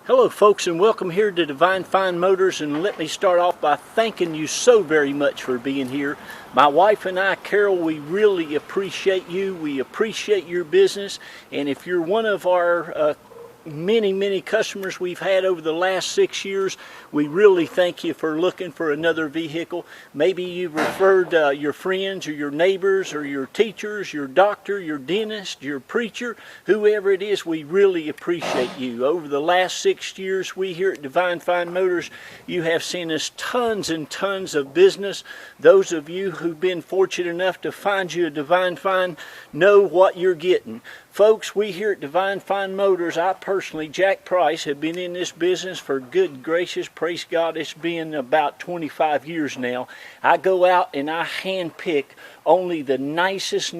Hello folks, and welcome here to Divine Fine Motors, and let me start off by thanking you so very much for being here. My wife and I, Carol, we really appreciate you. We appreciate your business, and if you're one of our many customers we've had over the last 6 years, we really thank you for looking for another vehicle. Maybe you referred your friends or your neighbors or your teachers, your doctor, your dentist, your preacher, whoever it is. We really appreciate you. Over the last 6 years, we here at Divine Fine Motors, you have seen us tons and tons of business. Those of you who've been fortunate enough to find you a Divine Fine know what you're getting. Folks, we here at Divine Fine Motors, I personally, Jack Price, have been in this business for, good gracious, praise God, it's been about 25 years now. I go out and I hand pick only the nicest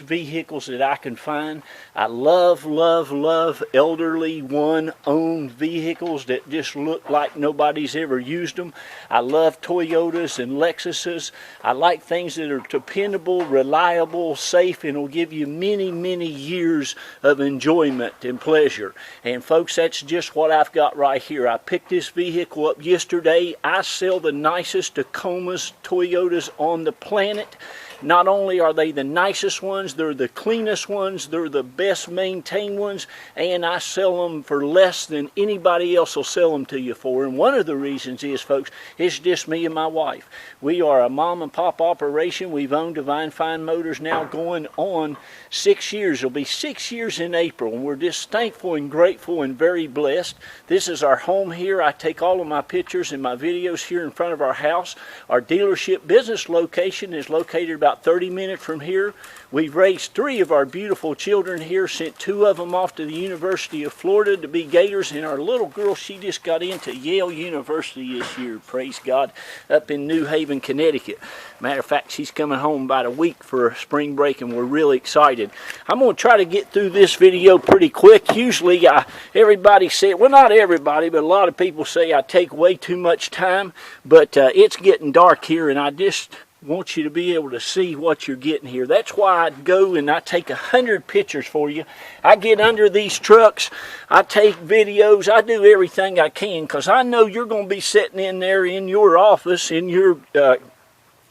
vehicles that I can find. I love elderly one-owned vehicles that just look like nobody's ever used them. I love Toyotas and Lexuses. I like things that are dependable, reliable, safe, and will give you many years of enjoyment and pleasure. And folks, that's just what I've got right here. I picked this vehicle up yesterday. I sell the nicest Tacomas, Toyotas on the planet. Not only are they the nicest ones, they're the cleanest ones, they're the best maintained ones, and I sell them for less than anybody else will sell them to you for. And one of the reasons is, folks, it's just me and my wife. We are a mom and pop operation. We've owned Divine Fine Motors now going on 6 years. It'll be 6 years in April, and we're just thankful and grateful and very blessed. This is our home here. I take all of my pictures and my videos here in front of our house. Our dealership business location is located about 30 minutes from here. We've raised 3 of our beautiful children here, sent 2 of them off to the University of Florida to be Gators, and our little girl, she just got into Yale University this year, praise God, up in New Haven, Connecticut. Matter of fact, she's coming home about a week for spring break, and we're really excited. I'm going to try to get through this video pretty quick. Usually, everybody say, well, not everybody, but a lot of people say I take way too much time, but it's getting dark here, and I just want you to be able to see what you're getting here. That's why I go and I take 100 pictures for you. I get under these trucks, I take videos, I do everything I can, because I know you're going to be sitting in there in your office, in your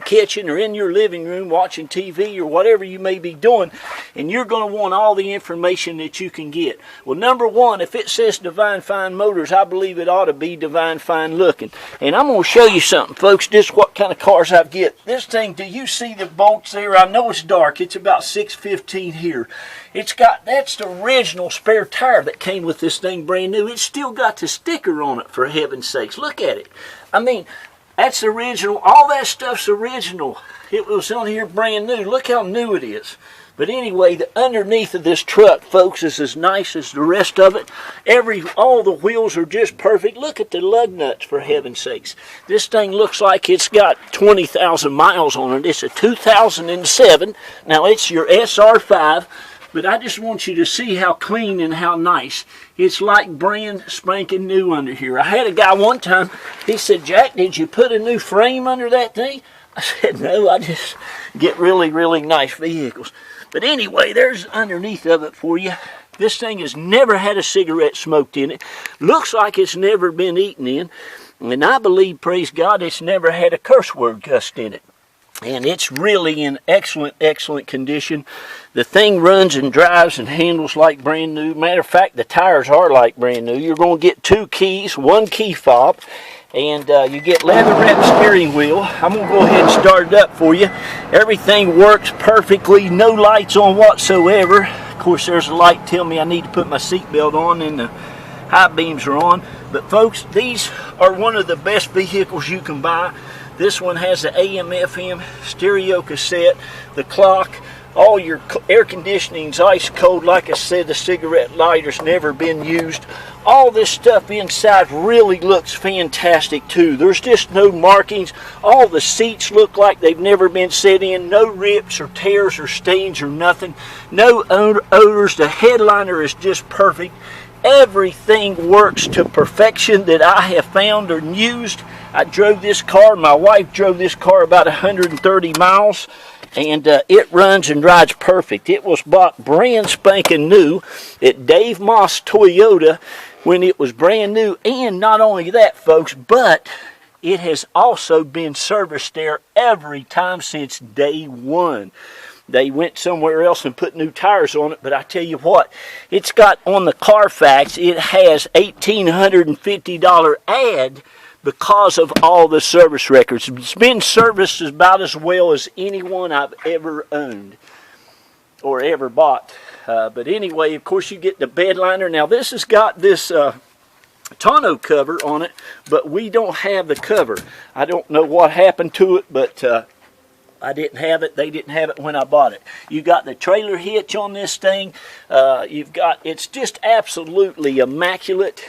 kitchen, or in your living room watching TV or whatever you may be doing, and you're going to want all the information that you can get. Well, number one, if it says Divine Fine Motors, I believe it ought to be Divine Fine looking. And I'm going to show you something, folks, just what kind of cars I get. This thing, do you see the bolts there? I know it's dark. It's about 6:15 here. It's got, that's the original spare tire that came with this thing brand new. It's still got the sticker on it, for heaven's sakes. Look at it. I mean, that's original. All that stuff's original. It was on here brand new. Look how new it is. But anyway, the underneath of this truck, folks, is as nice as the rest of it. All the wheels are just perfect. Look at the lug nuts, for heaven's sakes. This thing looks like it's got 20,000 miles on it. It's a 2007. Now, it's your SR5. But I just want you to see how clean and how nice. It's like brand spanking new under here. I had a guy one time, he said, "Jack, did you put a new frame under that thing?" I said, "No, I just get really nice vehicles." But anyway, there's underneath of it for you. This thing has never had a cigarette smoked in it. Looks like it's never been eaten in. And I believe, praise God, it's never had a curse word cussed in it. And it's really in excellent condition. The thing runs and drives and handles like brand new. Matter of fact, the tires are like brand new. You're going to get 2 keys, 1 key fob, and you get leather-wrapped steering wheel. I'm going to go ahead and start it up for you. Everything works perfectly, no lights on whatsoever. Of course, there's a light telling me I need to put my seatbelt on, and the high beams are on. But folks, these are one of the best vehicles you can buy. This one has the AM/FM stereo cassette, the clock, all your air conditioning's ice cold. Like I said, the cigarette lighter's never been used. All this stuff inside really looks fantastic too. There's just no markings. All the seats look like they've never been set in. No rips or tears or stains or nothing. No odors. The headliner is just perfect. Everything works to perfection that I have found or used. I drove this car, my wife drove this car about 130 miles, and it runs and rides perfect. It was bought brand spanking new at Dave Moss Toyota when it was brand new. And not only that, folks, but it has also been serviced there every time since day one. They went somewhere else and put new tires on it, but I tell you what, it's got on the Carfax, it has $1,850 ad because of all the service records. It's been serviced about as well as anyone I've ever owned or ever bought. But anyway, of course, you get the bed liner. Now, this has got this tonneau cover on it, but we don't have the cover. I don't know what happened to it, but I didn't have it. They didn't have it when I bought it. You got the trailer hitch on this thing. It's just absolutely immaculate.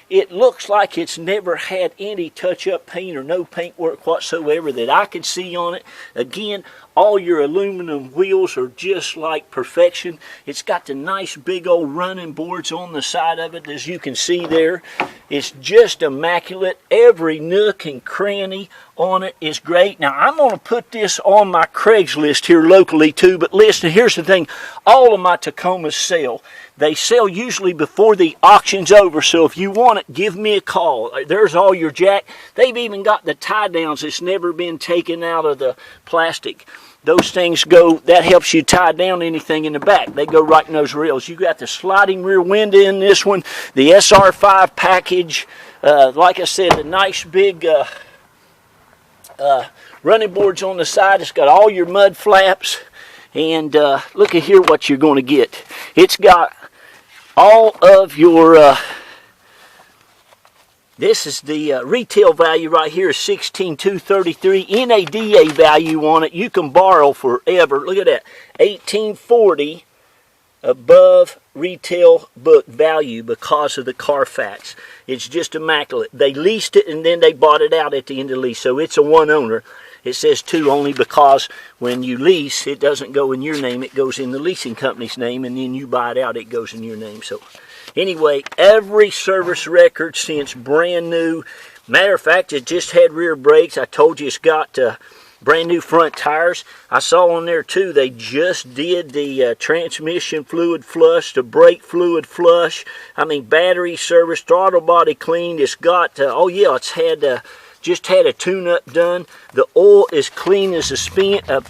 It looks like it's never had any touch-up paint or no paint work whatsoever that I could see on it. Again, all your aluminum wheels are just like perfection. It's got the nice big old running boards on the side of it, as you can see there. It's just immaculate. Every nook and cranny on it is great. Now, I'm going to put this on my Craigslist here locally too, but listen, here's the thing. All of my Tacomas sell. They sell usually before the auction's over, so if you want it, give me a call. There's all your jack. They've even got the tie downs that's never been taken out of the plastic. Those things go, that helps you tie down anything in the back. They go right in those rails. You got the sliding rear window in this one, the SR5 package. Like I said, the nice big running boards on the side. It's got all your mud flaps. And look at here what you're going to get. It's got all of your, this is the retail value right here is $16,233. NADA value on it, you can borrow forever. Look at that, $1840 above retail book value because of the Carfax. It's just immaculate. They leased it and then they bought it out at the end of the lease, so it's a one owner. It says two only because when you lease, it doesn't go in your name. It goes in the leasing company's name, and then you buy it out, it goes in your name. So anyway, every service record since brand new. Matter of fact, it just had rear brakes. I told you it's got brand new front tires. I saw on there too, they just did the transmission fluid flush, the brake fluid flush. I mean, battery service, throttle body cleaned. It's got, oh yeah, it's had... just had a tune-up done. The oil is clean as a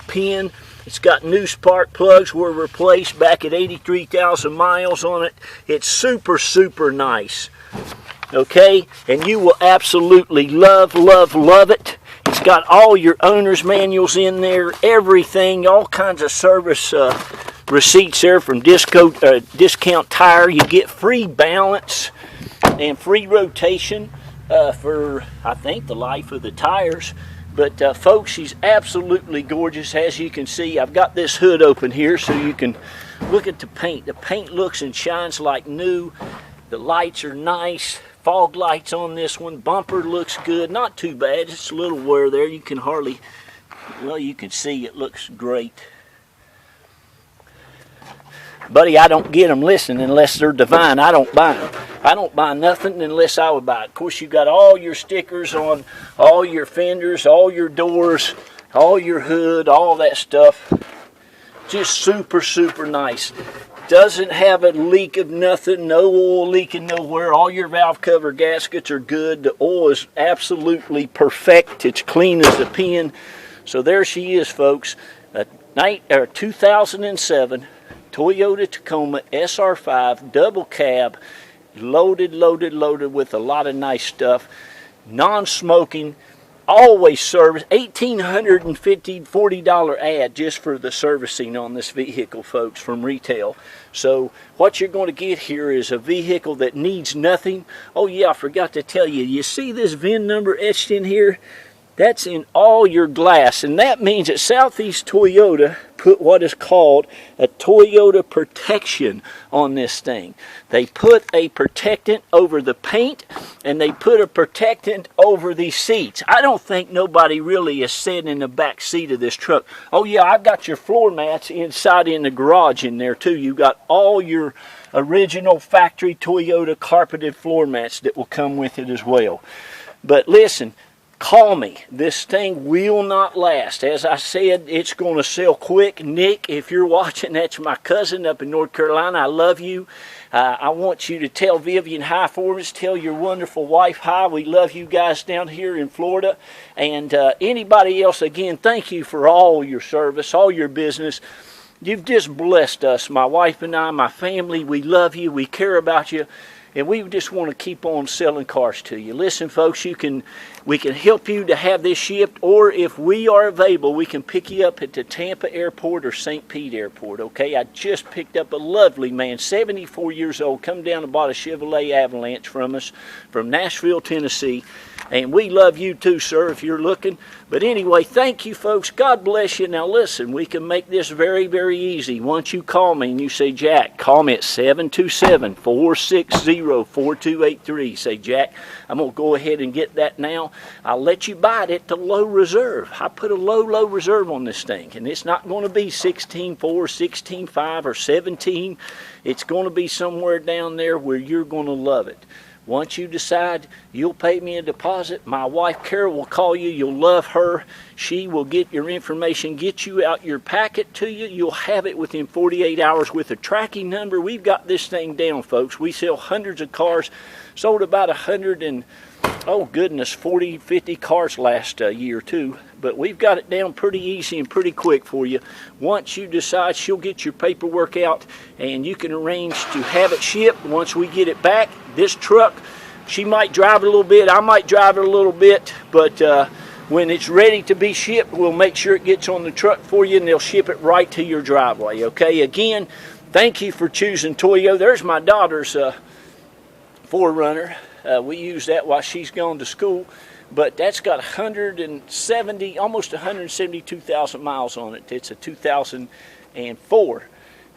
pin. It's got new spark plugs were replaced back at 83,000 miles on it. It's super, super nice. Okay? And you will absolutely love, love, love it. It's got all your owner's manuals in there, everything, all kinds of service receipts there from Discount Tire. You get free balance and free rotation. For, I think, the life of the tires. But folks, she's absolutely gorgeous. As you can see, I've got this hood open here so you can look at the paint. The paint looks and shines like new. The lights are nice. Fog lights on this one. Bumper looks good. Not too bad. Just a little wear there. You can hardly, well, you can see it looks great. Buddy, I don't get them, listen, unless they're divine. I don't buy them. I don't buy nothing unless I would buy it. Of course, you've got all your stickers on all your fenders, all your doors, all your hood, all that stuff. Just super, super nice. Doesn't have a leak of nothing, no oil leaking nowhere. All your valve cover gaskets are good. The oil is absolutely perfect. It's clean as a pin. So there she is, folks. A 2007 Toyota Tacoma SR5 double cab, loaded with a lot of nice stuff, non-smoking, always service. $1,840 ad just for the servicing on this vehicle, folks, from retail. So what you're going to get here is a vehicle that needs nothing. Oh yeah, I forgot to tell you, you see this VIN number etched in here? That's in all your glass, and that means that Southeast Toyota put what is called a Toyota protection on this thing. They put a protectant over the paint, and they put a protectant over the seats. I don't think nobody really is sitting in the back seat of this truck. Oh yeah, I've got your floor mats inside in the garage in there too. You got all your original factory Toyota carpeted floor mats that will come with it as well. But listen, call me. This thing will not last. As I said, it's going to sell quick. Nick, if you're watching, that's my cousin up in North Carolina. I love you. I want you to tell Vivian hi for us. Tell your wonderful wife hi. We love you guys down here in Florida. And anybody else, again, thank you for all your service, all your business. You've just blessed us, my wife and I, my family. We love you. We care about you. And we just want to keep on selling cars to you. Listen, folks, we can help you to have this shipped, or if we are available, we can pick you up at the Tampa Airport or St. Pete Airport, okay? I just picked up a lovely man, 74 years old, come down and bought a Chevrolet Avalanche from us from Nashville, Tennessee. And we love you too, sir, if you're looking. But anyway, thank you, folks. God bless you. Now, listen, we can make this very, very easy. Once you call me and you say, Jack, call me at 727-460-4283. Say, Jack, I'm going to go ahead and get that now. I'll let you buy it at the low reserve. I put a low reserve on this thing. And it's not going to be 16.4, 16.5, or 17. It's going to be somewhere down there where you're going to love it. Once you decide you'll pay me a deposit, my wife Carol will call you. You'll love her. She will get your information, get you out your packet to you. You'll have it within 48 hours with a tracking number. We've got this thing down, folks. We sell hundreds of cars. Sold about 40, 50 cars last year too. But we've got it down pretty easy and pretty quick for you. Once you decide, she'll get your paperwork out and you can arrange to have it shipped. Once we get it back, this truck, she might drive it a little bit, I might drive it a little bit, but when it's ready to be shipped, we'll make sure it gets on the truck for you and they'll ship it right to your driveway, okay? Again, thank you for choosing Toyo. There's my daughter's 4Runner. We use that while she's gone to school. But that's got 170, almost 172,000 miles on it. It's a 2004.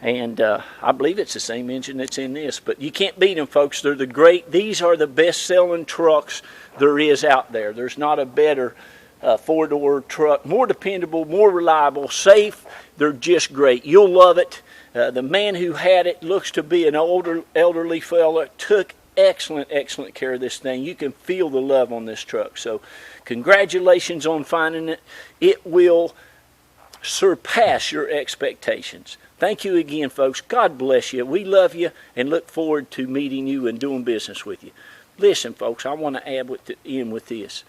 And I believe it's the same engine that's in this. But you can't beat them, folks. They're these are the best-selling trucks there is out there. There's not a better four-door truck. More dependable, more reliable, safe. They're just great. You'll love it. The man who had it looks to be an elderly fella. Took excellent care of this thing. You can feel the love on this truck. So congratulations on finding it. It will surpass your expectations. Thank you again, folks. God bless you. We love you and look forward to meeting you and doing business with you. Listen, folks, I want to end with this.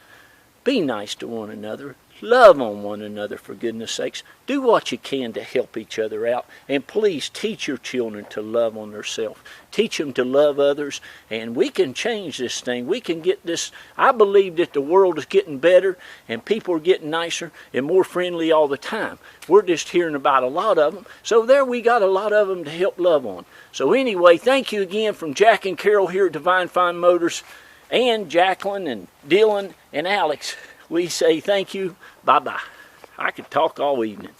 Be nice to one another. Love on one another, for goodness sakes. Do what you can to help each other out. And please teach your children to love on themselves. Teach them to love others. And we can change this thing. We can get this. I believe that the world is getting better and people are getting nicer and more friendly all the time. We're just hearing about a lot of them. So there we got a lot of them to help love on. So anyway, thank you again from Jack and Carol here at Divine Fine Motors, and Jacqueline and Dylan and Alex. We say thank you. Bye-bye. I could talk all evening.